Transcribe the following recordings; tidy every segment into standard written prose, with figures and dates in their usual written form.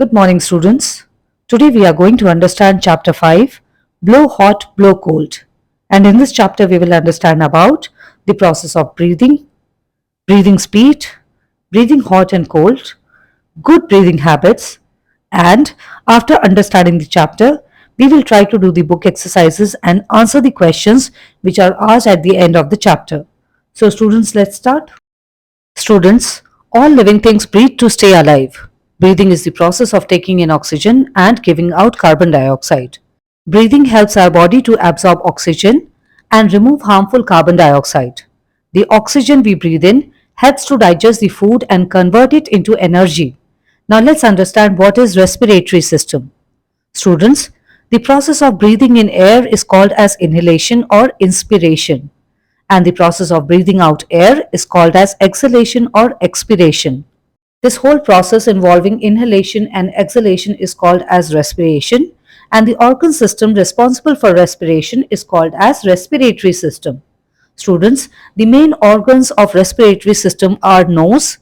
Good morning, students. Today we are going to understand chapter 5, Blow Hot, Blow Cold. And in this chapter we will understand about the process of breathing, breathing speed, breathing hot and cold, good breathing habits, and after understanding the chapter, we will try to do the book exercises and answer the questions which are asked at the end of the chapter. So students, let's start. Students, all living things breathe to stay alive. Breathing is the process of taking in oxygen and giving out carbon dioxide. Breathing helps our body to absorb oxygen and remove harmful carbon dioxide. The oxygen we breathe in helps to digest the food and convert it into energy. Now let's understand what is respiratory system. Students, the process of breathing in air is called as inhalation or inspiration, and the process of breathing out air is called as exhalation or expiration. This whole process involving inhalation and exhalation is called as respiration, and the organ system responsible for respiration is called as respiratory system. Students, the main organs of respiratory system are nose,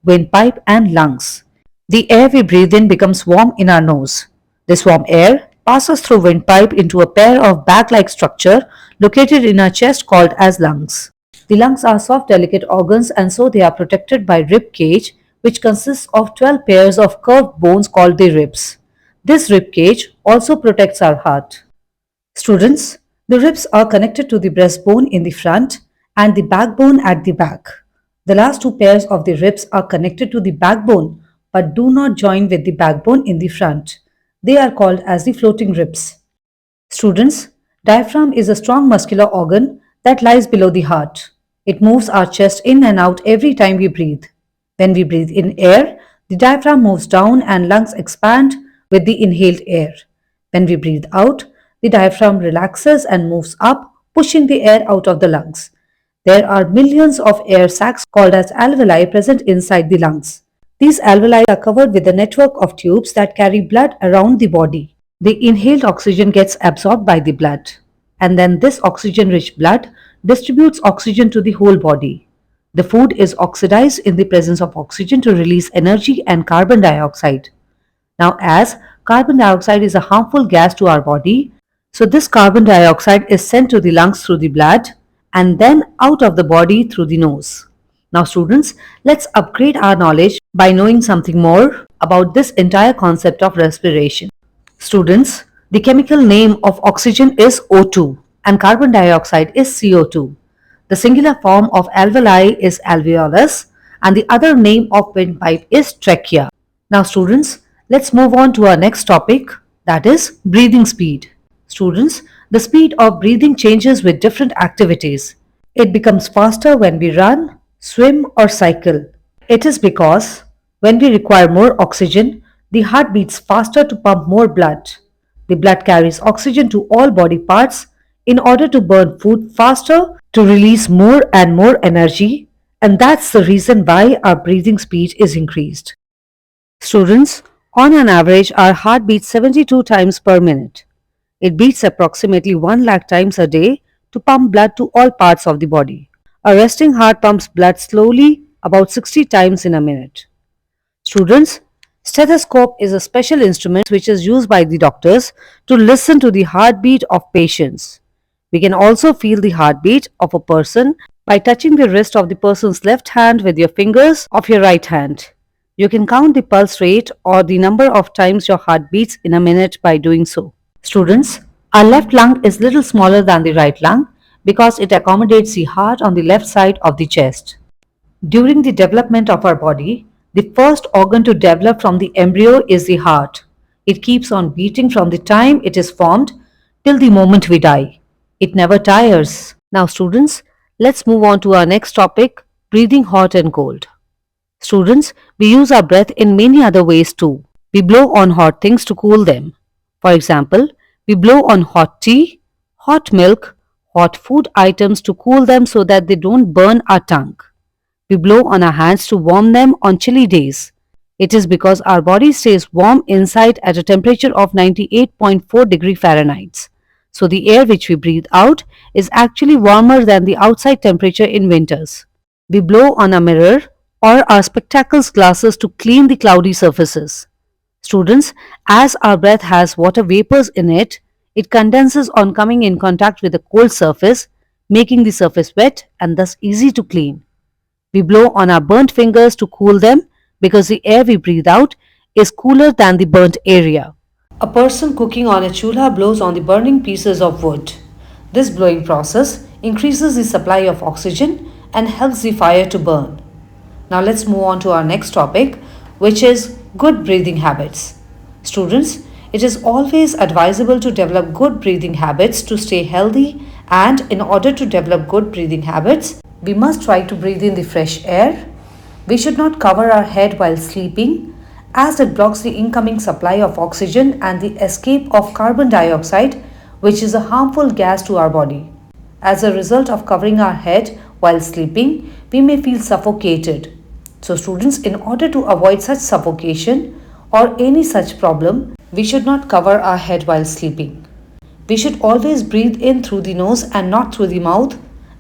windpipe and lungs. The air we breathe in becomes warm in our nose. This warm air passes through windpipe into a pair of bag-like structure located in our chest called as lungs. The lungs are soft delicate organs and so they are protected by rib cage which consists of 12 pairs of curved bones called the ribs. This rib cage also protects our heart. Students, the ribs are connected to the breastbone in the front and the backbone at the back. The last two pairs of the ribs are connected to the backbone but do not join with the backbone in the front. They are called as the floating ribs. Students, diaphragm is a strong muscular organ that lies below the heart. It moves our chest in and out every time we breathe. When we breathe in air, the diaphragm moves down and lungs expand with the inhaled air. When we breathe out, the diaphragm relaxes and moves up, pushing the air out of the lungs. There are millions of air sacs called as alveoli present inside the lungs. These alveoli are covered with a network of tubes that carry blood around the body. The inhaled oxygen gets absorbed by the blood, and then this oxygen-rich blood distributes oxygen to the whole body. The food is oxidized in the presence of oxygen to release energy and carbon dioxide. Now, as carbon dioxide is a harmful gas to our body, so this carbon dioxide is sent to the lungs through the blood and then out of the body through the nose. Now, students, let's upgrade our knowledge by knowing something more about this entire concept of respiration. Students, the chemical name of oxygen is O2 and carbon dioxide is CO2. The singular form of alveoli is alveolus and the other name of windpipe is trachea. Now students, let's move on to our next topic, that is breathing speed. Students, the speed of breathing changes with different activities. It becomes faster when we run, swim or cycle. It is because when we require more oxygen, the heart beats faster to pump more blood. The blood carries oxygen to all body parts in order to burn food faster, to release more and more energy, and that's the reason why our breathing speed is increased. Students, on an average, our heart beats 72 times per minute. It beats approximately 1 lakh times a day to pump blood to all parts of the body. A resting heart pumps blood slowly, about 60 times in a minute. Students, stethoscope is a special instrument which is used by the doctors to listen to the heartbeat of patients. We can also feel the heartbeat of a person by touching the wrist of the person's left hand with your fingers of your right hand. You can count the pulse rate or the number of times your heart beats in a minute by doing so. Students, our left lung is little smaller than the right lung because it accommodates the heart on the left side of the chest. During the development of our body, the first organ to develop from the embryo is the heart. It keeps on beating from the time it is formed till the moment we die. It never tires. Now students, let's move on to our next topic, breathing hot and cold. Students, we use our breath in many other ways too. We blow on hot things to cool them. For example, we blow on hot tea, hot milk, hot food items to cool them so that they don't burn our tongue. We blow on our hands to warm them on chilly days. It is because our body stays warm inside at a temperature of 98.4 degree Fahrenheit. So the air which we breathe out is actually warmer than the outside temperature in winters. We blow on a mirror or our spectacles glasses to clean the cloudy surfaces. Students, as our breath has water vapors in it, it condenses on coming in contact with a cold surface, making the surface wet and thus easy to clean. We blow on our burnt fingers to cool them because the air we breathe out is cooler than the burnt area. A person cooking on a chulha blows on the burning pieces of wood. This blowing process increases the supply of oxygen and helps the fire to burn. Now let's move on to our next topic, which is good breathing habits. Students, it is always advisable to develop good breathing habits to stay healthy, and in order to develop good breathing habits, we must try to breathe in the fresh air. We should not cover our head while sleeping as it blocks the incoming supply of oxygen and the escape of carbon dioxide, which is a harmful gas to our body. As a result of covering our head while sleeping, we may feel suffocated. So students, in order to avoid such suffocation or any such problem, we should not cover our head while sleeping. We should always breathe in through the nose and not through the mouth,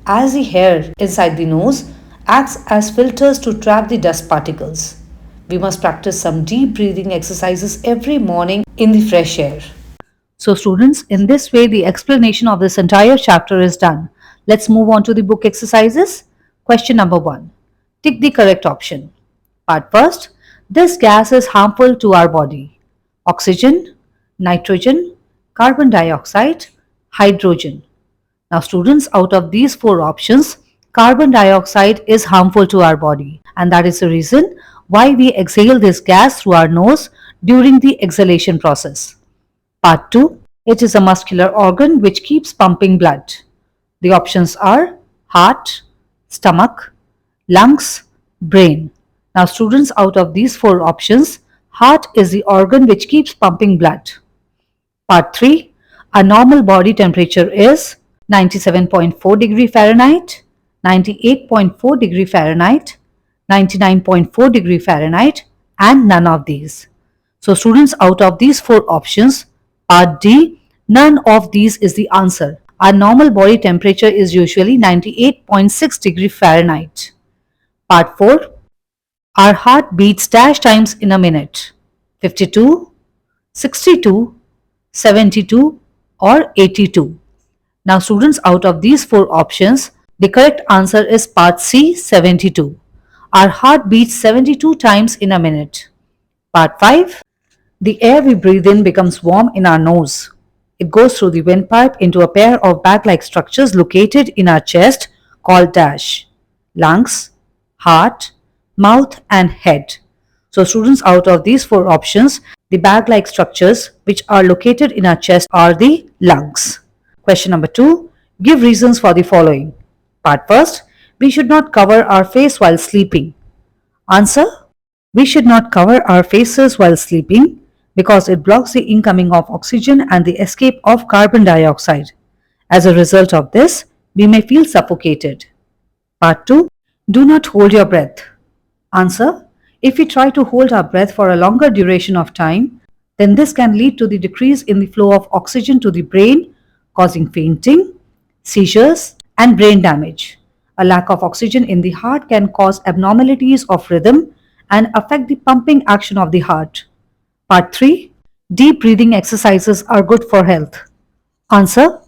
as the hair inside the nose acts as filters to trap the dust particles. We must practice some deep breathing exercises every morning in the fresh air. So students, in this way the explanation of this entire chapter is done. Let's move on to the book exercises. Question number 1. Tick the correct option. Part first. This gas is harmful to our body. Oxygen, nitrogen, carbon dioxide, hydrogen. Now students, out of these 4 options, carbon dioxide is harmful to our body, and that is the reason why we exhale this gas through our nose during the exhalation process. Part 2. It is a muscular organ which keeps pumping blood. The options are heart, stomach, lungs, brain. Now students, out of these 4 options, heart is the organ which keeps pumping blood. Part 3. A normal body temperature is 97.4 degree Fahrenheit, 98.4 degree Fahrenheit, 99.4 degree Fahrenheit, and none of these. So students, out of these 4 options, part D, none of these is the answer. Our normal body temperature is usually 98.6 degree Fahrenheit. Part 4, our heart beats dash times in a minute: 52, 62, 72, or 82. Now students, out of these 4 options, the correct answer is part C, 72. Our heart beats 72 times in a minute. Part 5. The air we breathe in becomes warm in our nose. It goes through the windpipe into a pair of bag-like structures located in our chest called dash: lungs, heart, mouth, and head. So students, out of these 4 options, the bag-like structures which are located in our chest are the lungs. Question number 2. Give reasons for the following. Part first. We should not cover our face while sleeping. Answer. We should not cover our faces while sleeping because it blocks the incoming of oxygen and the escape of carbon dioxide. As a result of this, we may feel suffocated. Part 2. Do not hold your breath. Answer. If we try to hold our breath for a longer duration of time, then this can lead to the decrease in the flow of oxygen to the brain, causing fainting, seizures, and brain damage. A lack of oxygen in the heart can cause abnormalities of rhythm and affect the pumping action of the heart. Part 3. Deep breathing exercises are good for health. Answer.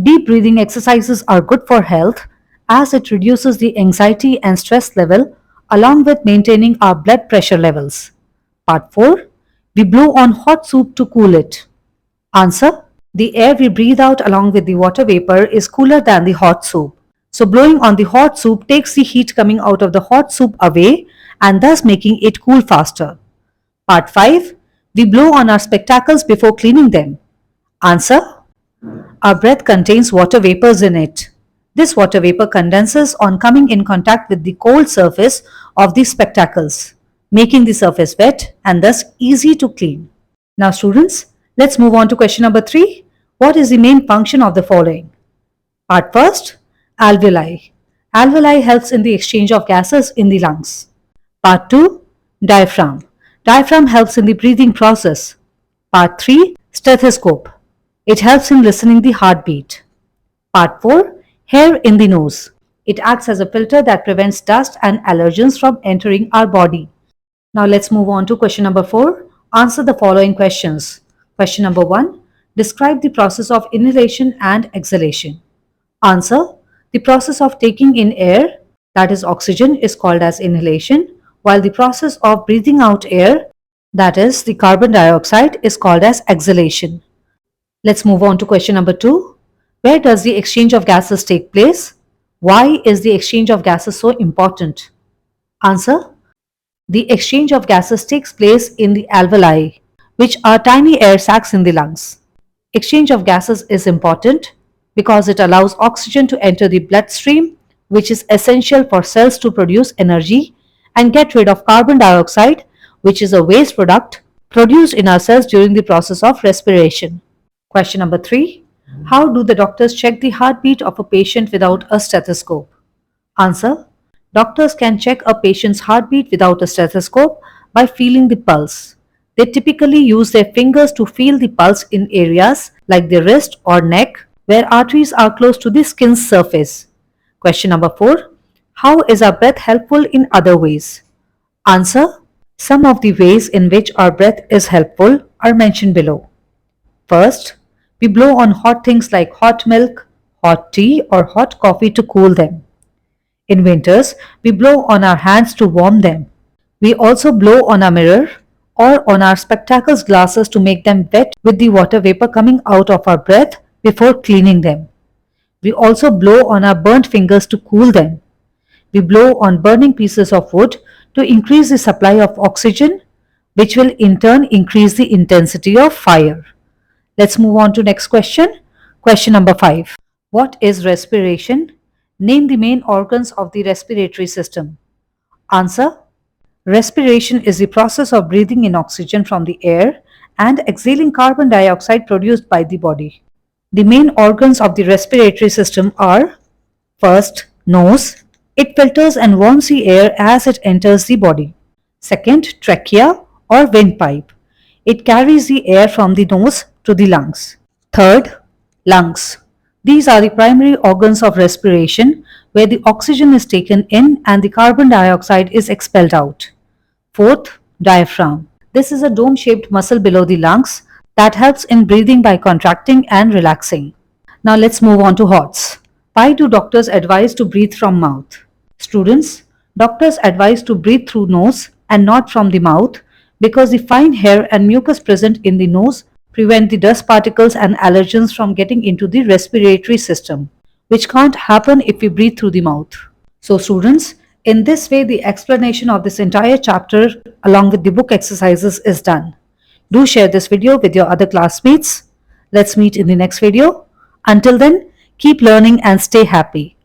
Deep breathing exercises are good for health as it reduces the anxiety and stress level along with maintaining our blood pressure levels. Part 4. We blow on hot soup to cool it. Answer. The air we breathe out along with the water vapor is cooler than the hot soup. So blowing on the hot soup takes the heat coming out of the hot soup away and thus making it cool faster. Part 5. We blow on our spectacles before cleaning them. Answer. Our breath contains water vapors in it. This water vapor condenses on coming in contact with the cold surface of the spectacles, making the surface wet and thus easy to clean. Now students, let's move on to question number 3. What is the main function of the following? Part first, alveoli. Alveoli helps in the exchange of gases in the lungs. Part 2, diaphragm. Diaphragm helps in the breathing process. Part 3, stethoscope. It helps in listening the heartbeat. Part 4, hair in the nose. It acts as a filter that prevents dust and allergens from entering our body. Now let's move on to question number 4. Answer the following questions. Question number 1. Describe the process of inhalation and exhalation. Answer. The process of taking in air, that is oxygen, is called as inhalation, while the process of breathing out air, that is the carbon dioxide, is called as exhalation. Let's move on to question number 2. Where does the exchange of gases take place? Why is the exchange of gases so important? Answer. The exchange of gases takes place in the alveoli, which are tiny air sacs in the lungs. Exchange of gases is important because it allows oxygen to enter the bloodstream, which is essential for cells to produce energy, and get rid of carbon dioxide, which is a waste product produced in our cells during the process of respiration. Question number 3. How do the doctors check the heartbeat of a patient without a stethoscope? Answer. Doctors can check a patient's heartbeat without a stethoscope by feeling the pulse. They typically use their fingers to feel the pulse in areas like the wrist or neck where arteries are close to the skin's surface. Question number 4. How is our breath helpful in other ways? Answer. Some of the ways in which our breath is helpful are mentioned below. First, we blow on hot things like hot milk, hot tea, or hot coffee to cool them. In winters, we blow on our hands to warm them. We also blow on our mirror or on our spectacles glasses to make them wet with the water vapor coming out of our breath before cleaning them. We also blow on our burnt fingers to cool them. We blow on burning pieces of wood to increase the supply of oxygen, which will in turn increase the intensity of fire. Let's move on to next question. Question number 5. What is respiration? Name the main organs of the respiratory system. Answer. Respiration is the process of breathing in oxygen from the air and exhaling carbon dioxide produced by the body. The main organs of the respiratory system are: first, nose. It filters and warms the air as it enters the body. Second, trachea or windpipe. It carries the air from the nose to the lungs. Third, lungs. These are the primary organs of respiration where the oxygen is taken in and the carbon dioxide is expelled out. Fourth, diaphragm. This is a dome-shaped muscle below the lungs that helps in breathing by contracting and relaxing. Now let's move on to HOTS. Why do doctors advise to breathe from mouth? Students, doctors advise to breathe through nose and not from the mouth because the fine hair and mucus present in the nose prevent the dust particles and allergens from getting into the respiratory system, which can't happen if we breathe through the mouth. So students, in this way the explanation of this entire chapter along with the book exercises is done. Do share this video with your other classmates. Let's meet in the next video. Until then, keep learning and stay happy.